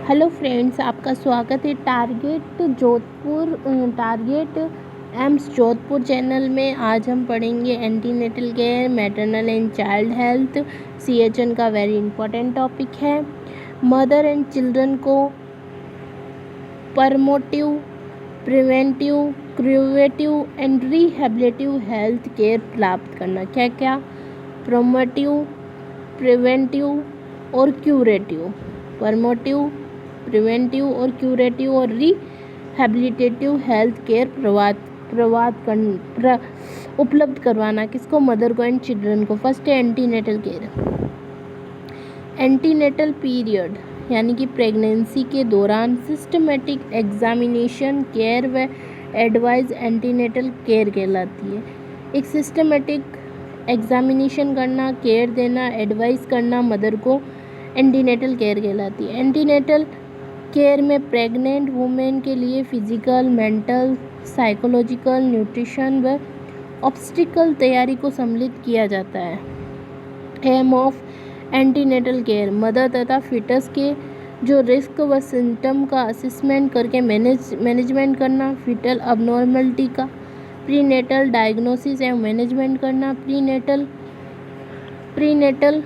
Hello friends, आपका स्वागत है टारगेट एम्स जोधपुर चैनल में। आज हम पढ़ेंगे antenatal care, maternal and child health. CHN का वेरी इंपॉर्टेंट टॉपिक है। मदर एंड चिल्ड्रन को promotive, preventive, curative and rehabilitative health care प्राप्त करना। क्या क्या? प्रमोटिव, प्रिवेंटिव और क्यूरेटिव। प्रमोटिव, प्रिवेंटिव और क्यूरेटिव और रिहेबिलिटेटिव हेल्थ केयर उपलब्ध करवाना। किसको? मदर को एंड चिल्ड्रन को। फर्स्ट है एंटीनेटल केयर। एंटीनेटल पीरियड यानी कि प्रेगनेंसी के दौरान सिस्टमेटिक एग्जामिनेशन, केयर व एडवाइस एंटीनेटल केयर कहलाती है। एक सिस्टमेटिक एग्जामिनेशन करना, केयर देना, एडवाइस करना मदर को एंटीनेटल केयर कहलाती है। एंटीनेटल केयर में प्रेग्नेंट वुमेन के लिए फिजिकल, मेंटल, साइकोलॉजिकल, न्यूट्रिशन व ऑब्स्टिकल तैयारी को सम्मिलित किया जाता है। Aim of antenatal care: mother तथा फिटस के जो रिस्क व सिम्टम का असेसमेंट करके मैनेजमेंट करना। फिटल अबनॉर्मलिटी का प्रीनेटल डायग्नोसिस एवं मैनेजमेंट करना। प्रीनेटल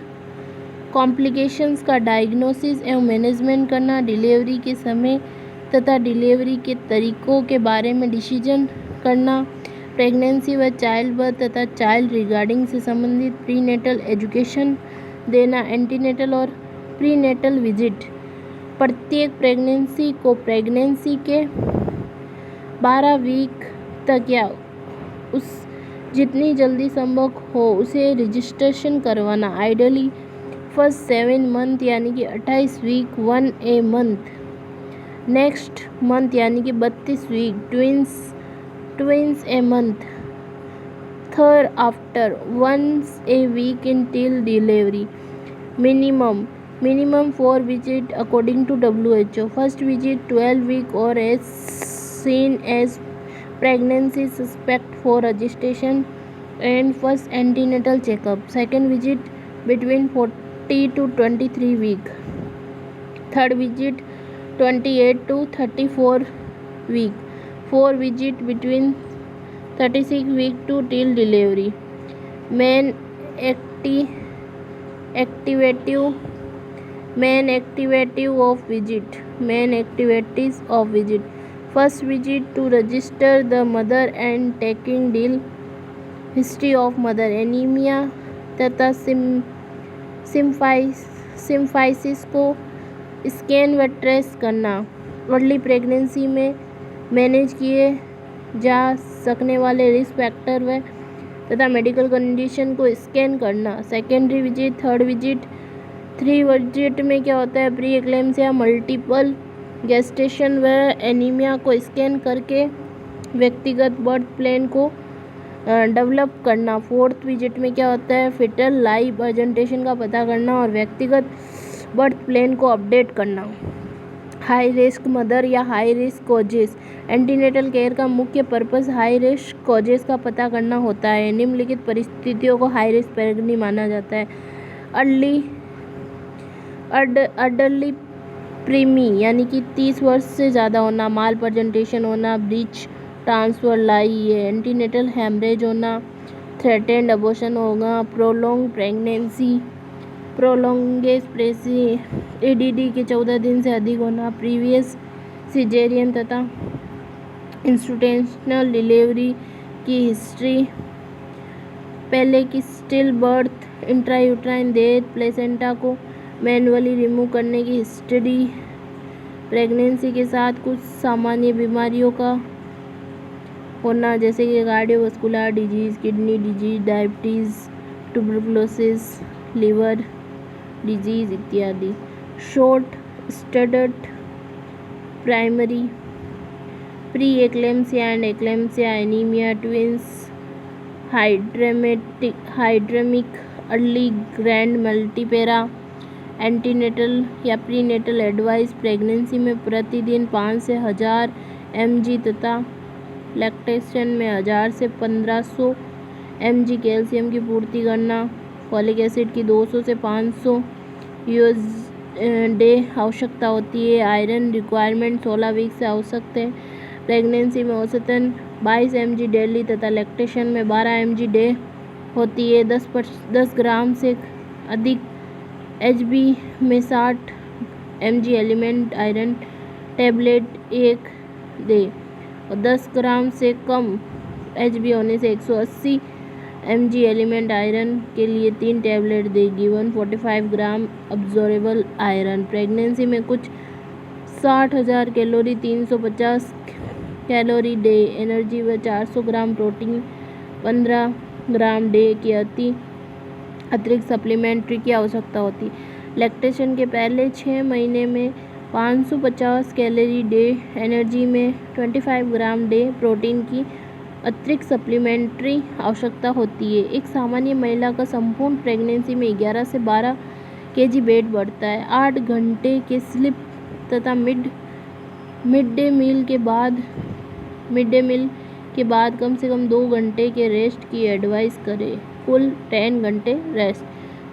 कॉम्प्लिकेशंस का डायग्नोसिस एवं मैनेजमेंट करना। डिलीवरी के समय तथा डिलीवरी के तरीकों के बारे में डिसीजन करना। प्रेगनेंसी व चाइल्ड बर्थ तथा चाइल्ड रिगार्डिंग से संबंधित प्रीनेटल एजुकेशन देना। एंटीनेटल और प्रीनेटल विजिट: प्रत्येक प्रेगनेंसी को प्रेगनेंसी के 12 वीक तक या उस जितनी जल्दी संभव हो उसे रजिस्ट्रेशन करवाना। आइडियली फर्स्ट 7 मंथ यानी कि 28 वीक 1 मंथ। नेक्स्ट मंथ यानी कि 32 week twins a month. Third after 1 week in till delivery. Minimum 4 visit according to WHO। First visit 12 week और as seen as pregnancy suspect for registration and first antenatal checkup. Second visit between 40 to 23 week. Third visit 28 to 34 week. Fourth visit between 36 week to till delivery. Main activities of visit. First visit to register the mother and taking deal history of mother, anemia तथा symphysis को scan व trace करना। Early pregnancy में manage किए जा सकने वाले risk factor व तथा मेडिकल कंडीशन को स्कैन करना। Secondary visit, third visit. 3 visit में क्या होता है? प्री एक्लेम्सिया, मल्टीपल गेस्टेशन व एनीमिया को स्कैन करके व्यक्तिगत बर्थ प्लान को डेवलप करना। फोर्थ विजिट में क्या होता है? फिटल लाइफ प्रेजेंटेशन का पता करना और व्यक्तिगत बर्थ प्लान को अपडेट करना। हाई रिस्क मदर या high risk causes: antenatal care का मुख्य पर्पस हाई रिस्क कॉजेस का पता करना होता है। निम्नलिखित परिस्थितियों को हाई रिस्क प्रेगनेंसी माना जाता है। अर्ली प्रीमी यानी कि 30 वर्ष से ज़्यादा होना, माल प्रेजेंटेशन होना, ब्रीच ट्रांसफर लाई है, एंटीनेटल हेमरेज होना, थ्रेटेंड अबॉर्शन होगा, प्रोलॉन्ग प्रेगनेंसी, प्रोलॉन्गेस प्रेसी, EDD के 14 दिन से अधिक होना, प्रीवियस सिजेरियन तथा इंस्टीट्यूशनल डिलीवरी की हिस्ट्री, पहले की still birth, intrauterine death, placenta को मैनुअली रिमूव करने की हिस्ट्री, प्रेगनेंसी के साथ कुछ सामान्य बीमारियों का होना जैसे कि cardiovascular disease, kidney disease, diabetes, tuberculosis, liver disease इत्यादि। शॉर्ट स्टडड primary, pre eclampsia and eclampsia, anaemia, twins, hydraemic, early grand multipara. Antenatal या प्रीनेटल एडवाइस: प्रेगनेंसी में प्रतिदिन 5 से 1000 mg तथा लैक्टेशन में 1000 से 1500 mg कैल्शियम की पूर्ति करना। फॉलिक एसिड की 200 से 500 डे आवश्यकता होती है। आयरन रिक्वायरमेंट 16 वीक से आवश्यक है। प्रेगनेंसी में औसतन 22 mg डेली तथा लैक्टेशन में 12 mg डे होती है। 10 ग्राम से अधिक HB में 60 mg एलिमेंट आयरन टैबलेट एक दे और 10 ग्राम से कम HB होने से 180 mg एलिमेंट आयरन के लिए 3 टैबलेट दे। गिवन 45 ग्राम अब्जॉर्बेबल आयरन। प्रेगनेंसी में कुछ 60,000 कैलोरी 350 कैलोरी डे एनर्जी व 400 ग्राम प्रोटीन 15 ग्राम डे की अतिरिक्त सप्लीमेंट्री की आवश्यकता होती। लैक्टेशन के पहले 6 महीने में 550 कैलोरी डे एनर्जी में 25 ग्राम डे प्रोटीन की अतिरिक्त सप्लीमेंट्री आवश्यकता होती है। एक सामान्य महिला का संपूर्ण प्रेगनेंसी में 11 से 12 kg वेट बढ़ता है। 8 घंटे के स्लीप तथा मिड डे मील के बाद कम से कम 2 घंटे के रेस्ट की एडवाइस करें। कुल 10 घंटे रेस्ट।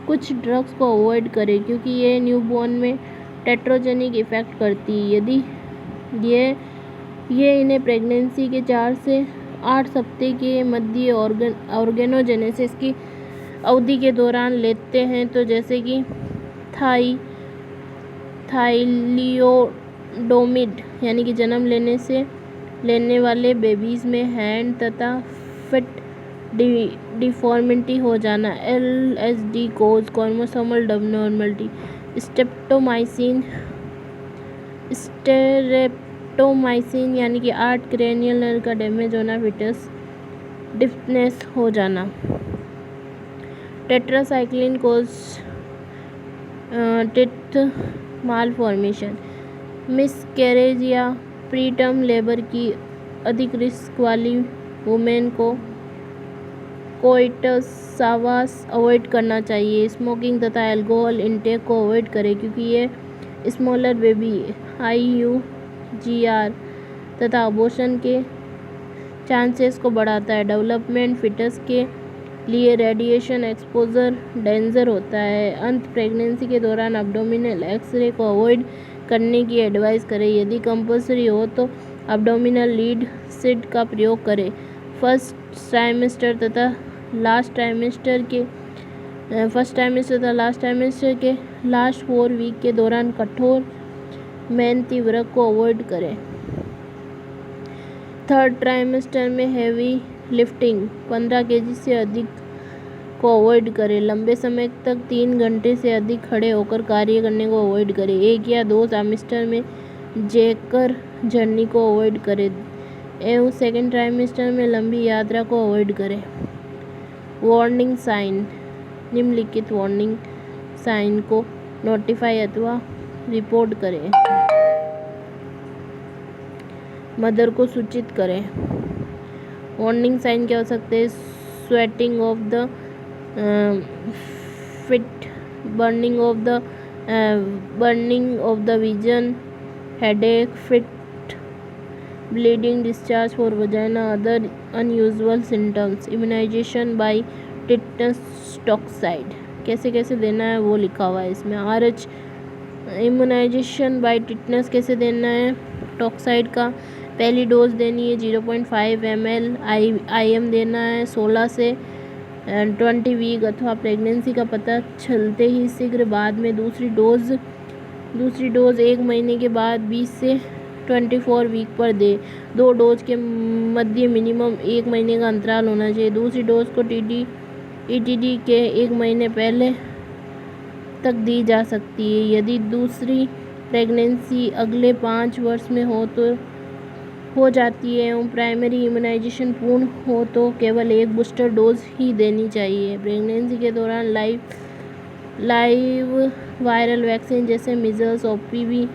कुछ ड्रग्स को अवॉइड करें क्योंकि ये न्यूबॉर्न में टेट्रोजेनिक इफेक्ट करती है। यदि ये इन्हें प्रेगनेंसी के 4 से 8 सप्ताह के मध्य ऑर्गेनोजेनेसिस की अवधि के दौरान लेते हैं, तो जैसे कि थाइलियोडोमिड यानी कि जन्म लेने वाले बेबीज़ में हैंड तथा फिट डिफॉर्मिटी हो जाना, LSD कोज क्रोमोसोमल अबनॉर्मलिटी, स्टेरेप्टोमाइसिन यानी कि 8 क्रेनियल नर्व का डैमेज होना, फिटस डिफनेस हो जाना, टेट्रासाइक्लिन कोज टिथ मालफॉर्मेशन, मिसकैरेज या प्रीटर्म लेबर की अधिक रिस्क वाली वुमेन को कोइटस अवॉइड करना चाहिए। स्मोकिंग तथा अल्कोहल इंटेक को अवॉइड करें क्योंकि ये स्मॉलर बेबी IUGR तथा अबॉर्शन के चांसेस को बढ़ाता है। डेवलपमेंट फिटस के लिए रेडिएशन एक्सपोजर डेंजर होता है। अंत प्रेगनेंसी के दौरान अब्डोमिनल एक्सरे को अवॉइड करने की एडवाइस करें। यदि कंपल्सरी हो तो अब्डोमिनल लीड सिट का प्रयोग करें। फर्स्ट ट्राइमेस्टर तथा लास्ट ट्राइमेस्टर के लास्ट 4 वीक के दौरान कठोर मेहनती वर्क को अवॉइड करें। थर्ड ट्राइमेस्टर में हैवी लिफ्टिंग 15 kg से अधिक को अवॉइड करें। लंबे समय तक 3 घंटे से अधिक खड़े होकर कार्य करने को अवॉइड करें। 1 या 2 ट्राइमेस्टर में जेकर जर्नी को अवॉइड करें एवं सेकेंड ट्राइमेस्टर में लंबी यात्रा को अवॉइड करें। वार्निंग साइन, निम्नलिखित वार्निंग साइन को नोटिफाई अथवा रिपोर्ट करें। मदर को सूचित करें। वार्निंग साइन क्या हो सकते हैं? Sweating of the feet, burning of the vision, headache, fit, bleeding, discharge for vagina, other unusual symptoms. Immunisation by tetanus toxoid कैसे कैसे देना है वो लिखा हुआ है इसमें। RH इम्यूनाइजेशन बाय टिटनस कैसे देना है? टॉक्साइड का पहली डोज देनी है 0.5 ml IM देना है 16 से 20 वीक अथवा प्रेगनेंसी का पता चलते ही शीघ्र बाद में। दूसरी डोज 1 महीने के बाद 20 से 24 वीक पर दे। 2 डोज के मध्य मिनिमम 1 महीने का अंतराल होना चाहिए। दूसरी डोज को ETD के 1 महीने पहले तक दी जा सकती है। यदि दूसरी प्रेगनेंसी अगले 5 वर्ष में हो जाती है एवं प्राइमरी इम्यूनाइजेशन पूर्ण हो तो केवल 1 बूस्टर डोज ही देनी चाहिए। प्रेगनेंसी के दौरान लाइव वायरल वैक्सीन जैसे मीजल्स, OPV,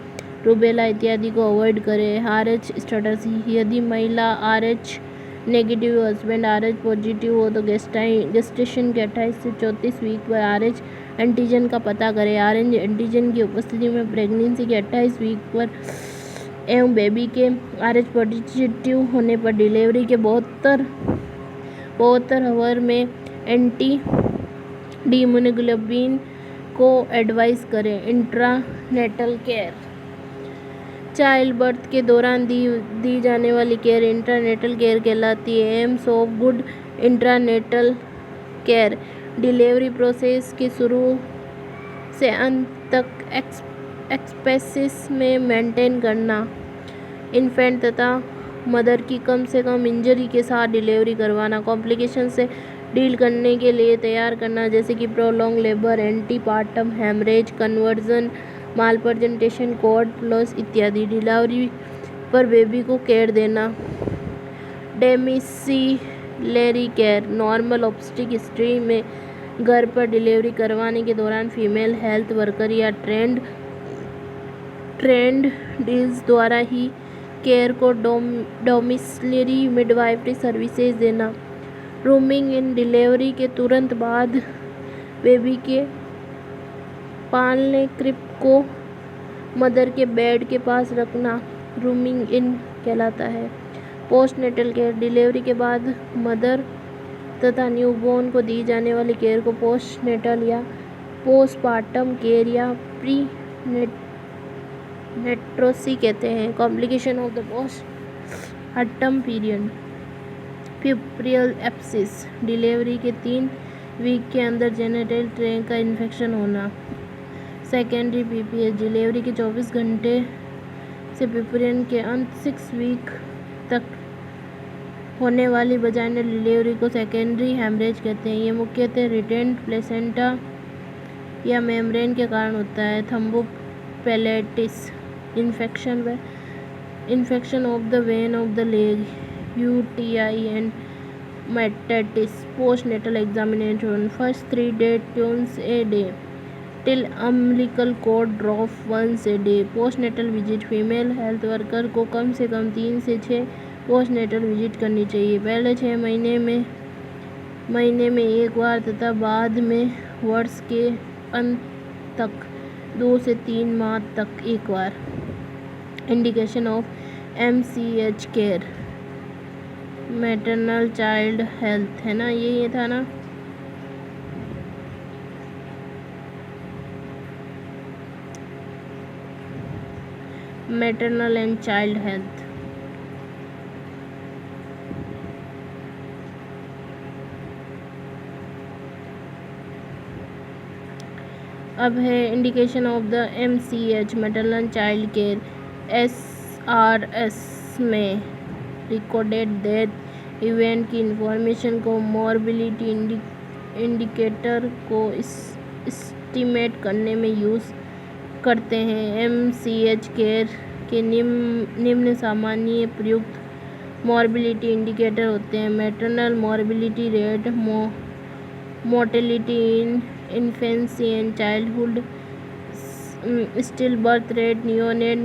रूबेला इत्यादि को अवॉइड करें। RH स्टेटस, यदि महिला RH negative husband RH positive हो तो गेस्टेशन के 28 से 34 वीक पर RH एंटीजन का पता करें। RH एंटीजन की उपस्थिति में प्रेगनेंसी के 28 वीक पर एवं बेबी के RH पॉजिटिव होने पर डिलीवरी के 72 आवर में एंटी डी इम्यूनोग्लोबिन को एडवाइस करें। इंट्रानेटल केयर, चाइल्ड बर्थ के दौरान दी जाने वाली केयर इंट्रानेटल केयर कहलाती है। AIIMS of good intranatal care, delivery process के शुरू से अंत तक एक्सपेंसेस में मेंटेन करना, इन्फेंट तथा मदर की कम से कम इंजरी के साथ डिलीवरी करवाना, कॉम्प्लिकेशन से डील करने के लिए तैयार करना, जैसे कि prolong labour, antepartum haemorrhage, conversion, malpresentation, cord loss इत्यादि। डिलीवरी पर बेबी को केयर देना। Domiciliary care, normal obstetric history में घर पर डिलीवरी करवाने के दौरान फीमेल हेल्थ वर्कर या ट्रेंड डील्स द्वारा ही केयर को डोमिसिलरी मिडवाइफरी सर्विसेज देना। रूमिंग इन, डिलीवरी के तुरंत बाद बेबी के पालने क्रिब को मदर के बेड के पास रखना रूमिंग इन कहलाता है। पोस्टनेटल केयर, डिलीवरी के बाद मदर तथा न्यूबॉर्न को दी जाने वाली केयर को पोस्टनेटल या पोस्टपार्टम केयर या प्री नेट्रोसी कहते हैं। Complication of the postpartum period, puerperal abscess, delivery के 3 वीक के अंदर जेनिटल ट्रैक्ट का इन्फेक्शन होना। सेकेंडरी पीपीएच, डिलीवरी के 24 घंटे से प्यूपरियन के अंत 6 वीक तक होने वाली वजाइनल डिलीवरी को सेकेंडरी हेमरेज कहते हैं। ये मुख्यतः रिटेंड प्लेसेंटा या मेम्ब्रेन के कारण होता है। Thrombophlebitis, infection of the vein of the leg, UTI and metritis. Postnatal examination, first 3 days twice a day till umbilical cord drop once a day। Postnatal visit, female health worker को कम से कम 3 से 6 postnatal visit करनी चाहिए। पहले 6 महीने में एक बार तथा बाद में वर्ष के अंत तक 2 से 3 माह तक एक बार। Indication of MCH care, maternal child health, है ना, ये था ना। Maternal and child health. अब है indication of the MCH maternal child care. SRS में रिकॉर्डेड डेथ इवेंट की इंफॉर्मेशन को मॉर्बिलिटी इंडिकेटर को एस्टिमेट करने में यूज़ करते हैं। MCH केयर के निम्न सामान्य प्रयुक्त मॉर्बिलिटी इंडिकेटर होते हैं। Maternal morbidity rate, mortality in infancy and childhood, still birth rate, neonate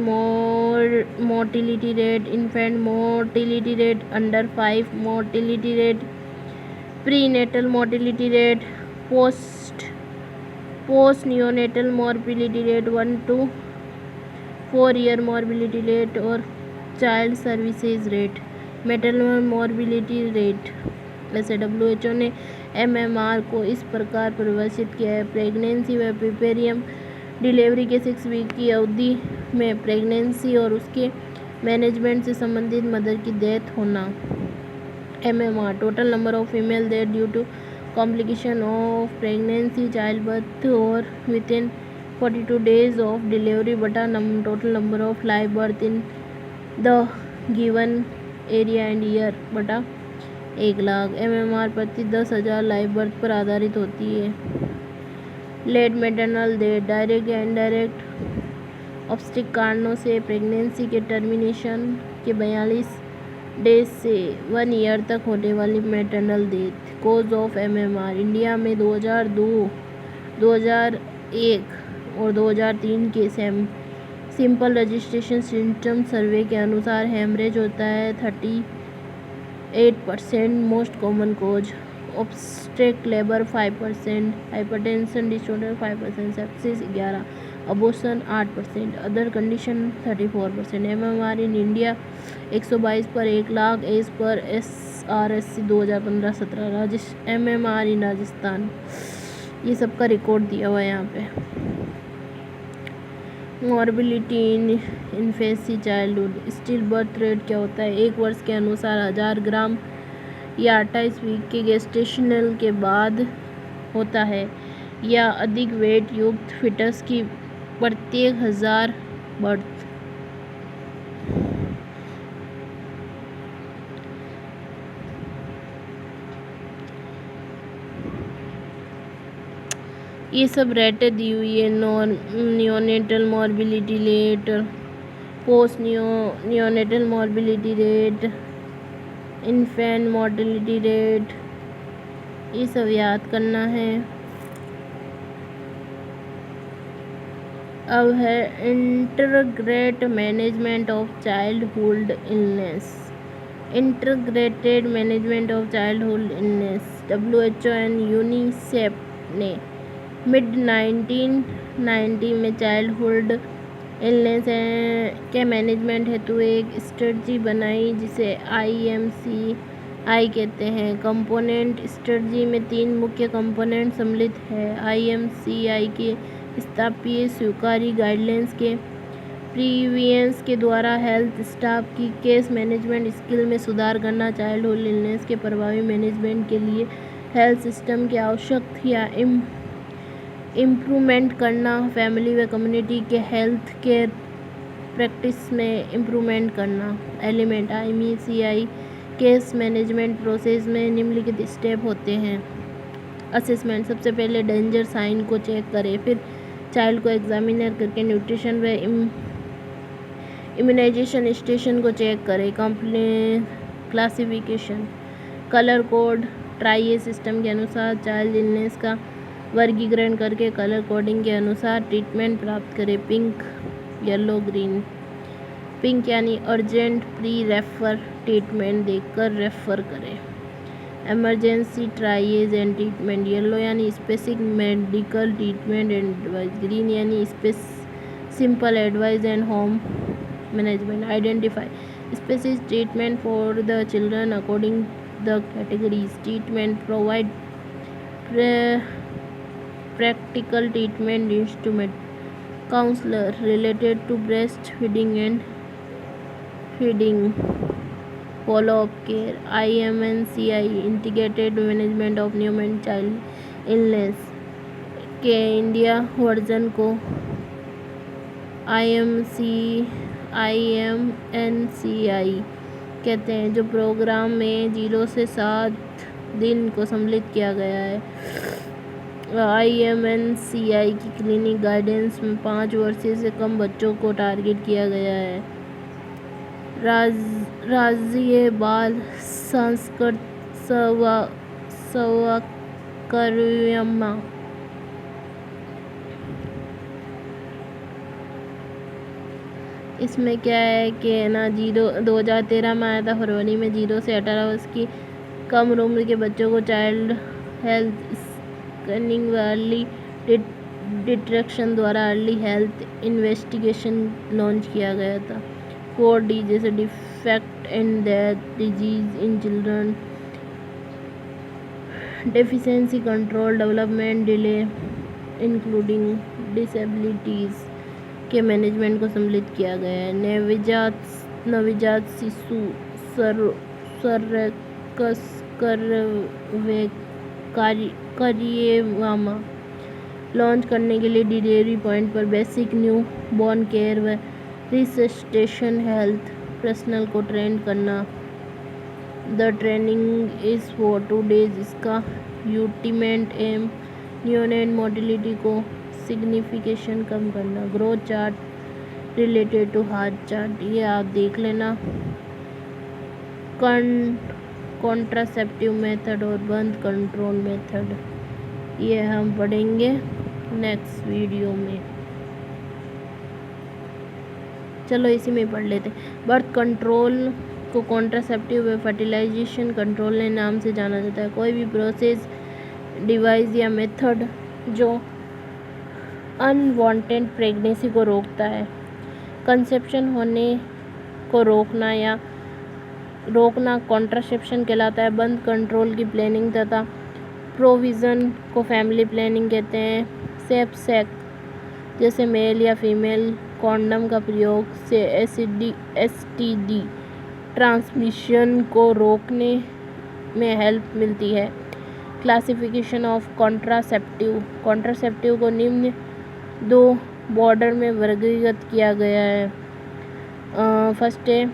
mortality rate, infant mortality rate under 5, mortality rate, prenatal mortality rate, post neonatal morbidity rate, 1 to 4 year morbidity rate और child services rate. Maternal morbidity rate, जैसे WHO ने MMR को इस प्रकार परिभाषित किया है। Pregnancy व प्रीपेरियम, डिलीवरी के 6 वीक की अवधि में प्रेगनेंसी और उसके मैनेजमेंट से संबंधित मदर की डेथ होना। MMR, total number of female death due to complication of pregnancy, child birth और within 42 days of delivery बटा total number of live birth in the given area and year बटा 1 lakh. MMR प्रति 10,000 live birth पर आधारित होती है। Late maternal death, direct या indirect obstetric कारणों से प्रेगनेंसी के टर्मिनेशन के 42 डेज से 1 ईयर तक होने वाली maternal death. Cause of MMR, India में 2002, 2001 और 2003 के सिंपल रजिस्ट्रेशन सिम्टम सर्वे के अनुसार हेमरेज होता है 38%, most common cause, obstetric labour 5%, hypertension disorder 5%, sepsis 11%, abortion 8%, other condition 34%। MMR in India 122 per 1 lakh as per SRSC 2015-17। MMR in Rajasthan ये सबका रिकॉर्ड दिया हुआ है यहाँ पे। Morbidity in infancy childhood, still birth rate क्या होता है? 1 वर्ष के अनुसार 1000 ग्राम या 28 वीक के गेस्टेशनल के बाद होता है या अधिक वेट युक्त फिटस की प्रत्येक 1000 बर्थ। ये सब रेटें दी हुई है। Neonatal morbidity rate, post neonatal morbidity rate, infant mortality rate, ये सब याद करना है। अब है integrated management of childhood illness. Integrated management of childhood illness WHO and UNICEF ने मिड 1990 में चाइल्डहुड इलनेस के मैनेजमेंट हेतु एक स्ट्रेटजी बनाई जिसे IMCI कहते हैं। कंपोनेंट स्ट्रेटजी में 3 मुख्य कंपोनेंट सम्मिलित है। IMCI के स्थापीय स्वीकारी गाइडलाइंस के प्रीवियंस के द्वारा हेल्थ स्टाफ की केस मैनेजमेंट स्किल में सुधार करना, चाइल्डहुड इलनेस के प्रभावी मैनेजमेंट के लिए हेल्थ सिस्टम के आवश्यक या इम्प्रूवमेंट करना, फैमिली व कम्युनिटी के हेल्थ केयर प्रैक्टिस में इम्प्रूवमेंट करना। Element IMCI case management process में निम्नलिखित स्टेप होते हैं। असेसमेंट, सबसे पहले डेंजर साइन को चेक करें, फिर चाइल्ड को एग्जामिनर करके न्यूट्रिशन व इम्यूनाइजेशन स्टेशन को चेक करें। क्लासिफिकेशन, कलर कोड, ट्राइए सिस्टम के अनुसार चाइल्ड इलनेस का वर्गीकरण करके कलर कोडिंग के अनुसार ट्रीटमेंट प्राप्त करें। Pink, yellow, green. पिंक यानी अर्जेंट प्री रेफर ट्रीटमेंट देखकर रेफर करें। Emergency triage and treatment. Yellow यानी specific medical treatment and advice. Green यानी simple advice and home management. Identify specific treatment for the children according the categories. Treatment provide practical treatment instrument, counselor related to breastfeeding and feeding, follow-up care. IMCI integrated management of new and child illness के India version को IMCI कहते हैं, जो programme में 0 से 7 दिन को सम्मिलित किया गया है। IMCI की क्लिनिक गाइडेंस में 5 वर्ष से कम बच्चों को टारगेट किया गया है। राज्य बाल संस्कृत सवकर्यमा इसमें क्या है कि ना 2013 में आया था, फरवरी में। 0 से 18 वर्ष की कम उम्र के बच्चों को चाइल्ड हेल्थ स्क्रीनिंग व अर्ली डिटेक्शन द्वारा अर्ली हेल्थ इन्वेस्टिगेशन लॉन्च किया गया था। 4D जैसे defect and death, disease in children, deficiency control, development delay including disabilities के मैनेजमेंट को सम्मिलित किया गया है। नवजात शिशु कार्यक्रम लॉन्च करने के लिए डिलीवरी पॉइंट पर बेसिक न्यू बॉर्न केयर व रिसस्टेशन हेल्थ पर्सनल को ट्रेन करना। The training is for 2 days। इसका अल्टीमेट एम न्यूनेट मोटिलिटी को सिग्निफिकेशन कम करना। Growth chart related to heart chart, ये आप देख लेना। कॉन्ट्रासेप्टिव मेथड और बर्थ कंट्रोल मेथड, ये हम पढ़ेंगे नेक्स्ट वीडियो में। चलो इसी में पढ़ लेते। बर्थ कंट्रोल को कॉन्ट्रासेप्टिव व फर्टिलाइजेशन कंट्रोल के नाम से जाना जाता है। कोई भी प्रोसेस, डिवाइस या मेथड जो अनवांटेड प्रेगनेंसी को रोकता है। कंसेप्शन होने को रोकना कॉन्ट्रासेप्शन कहलाता है। बर्थ कंट्रोल की प्लानिंग तथा प्रोविज़न को फैमिली प्लानिंग कहते हैं। सेफ सेक्स जैसे मेल या फीमेल कॉन्डम का प्रयोग से एसटीडी ट्रांसमिशन को रोकने में हेल्प मिलती है। क्लासिफिकेशन ऑफ कॉन्ट्रासेप्टिव को निम्न 2 बॉर्डर में वर्गीकृत किया गया है। फर्स्ट है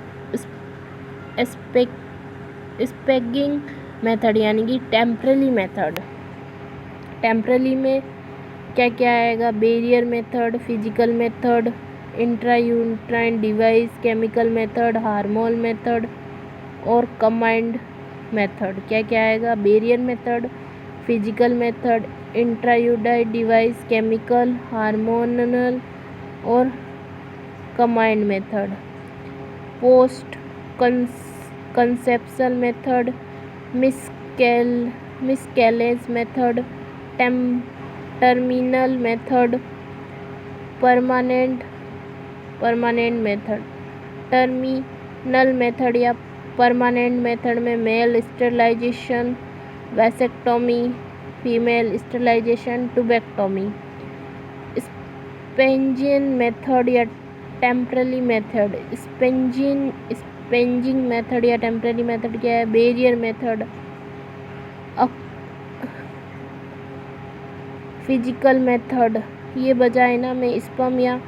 स्पेगिंग मेथड यानी कि टेम्पररी मेथड। टेम्पररी में क्या क्या आएगा? Barrier method, physical method, intrauterine device, chemical method, hormone method और कंबाइंड मेथड। क्या क्या आएगा? Barrier method, physical method, intrauterine device, chemical, hormonal और combined method. Post conceptional method, miscellaneous method, terminal method, permanent method. Terminal method या permanent method में male sterilisation, vasectomy, female sterilisation, tubectomy. Spacing method या temporary method. Spacing method या temporary method क्या है? Barrier method. Physical method ये vagina में sperm या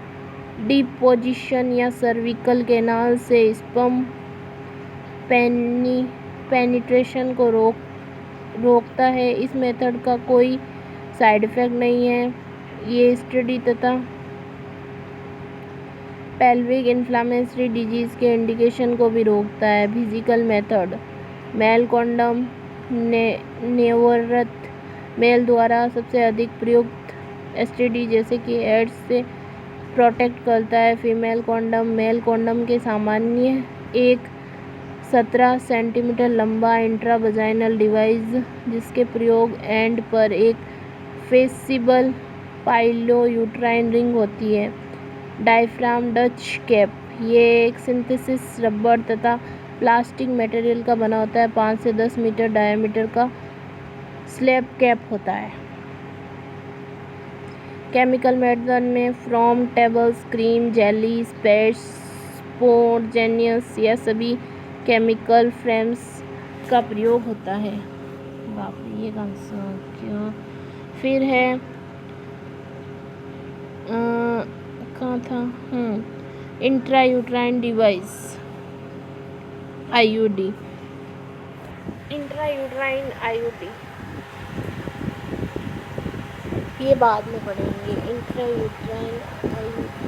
deposition या सर्विकल कैनाल से स्पर्म पेनिट्रेशन को रोकता है। इस मेथड का कोई साइड इफेक्ट नहीं है। ये स्टडी तथा पेल्विक इन्फ्लेमेटरी डिजीज के इंडिकेशन को भी रोकता है। फिजिकल मेथड मेल कॉन्डम नेवरत मेल द्वारा सबसे अधिक प्रयुक्त एसटीडी जैसे कि एड्स से प्रोटेक्ट करता है। फीमेल कॉन्डम मेल कॉन्डम के सामान्य एक 17 सेंटीमीटर लंबा इंट्रावजाइनल डिवाइस जिसके प्रयोग एंड पर एक फ्लेक्सिबल पाइलो-यूट्राइन रिंग होती है। डायफ्राम डच कैप ये एक सिंथेसिस रबर तथा प्लास्टिक मटेरियल का बना होता है। 5 से 10 मीटर डायमीटर का स्लैब कैप होता है। केमिकल मेथड में फ्रॉम टेबल्स, क्रीम, जेली, स्पेट्स, स्पोर्जेनियस या सभी केमिकल फ्रेम्स का प्रयोग होता है। बाप रे ये कौन सा क्या? फिर है कहाँ था? Intrauterine device IUD. Intrauterine IUD ये बाद में पढ़ेंगे। Intrauterine IUD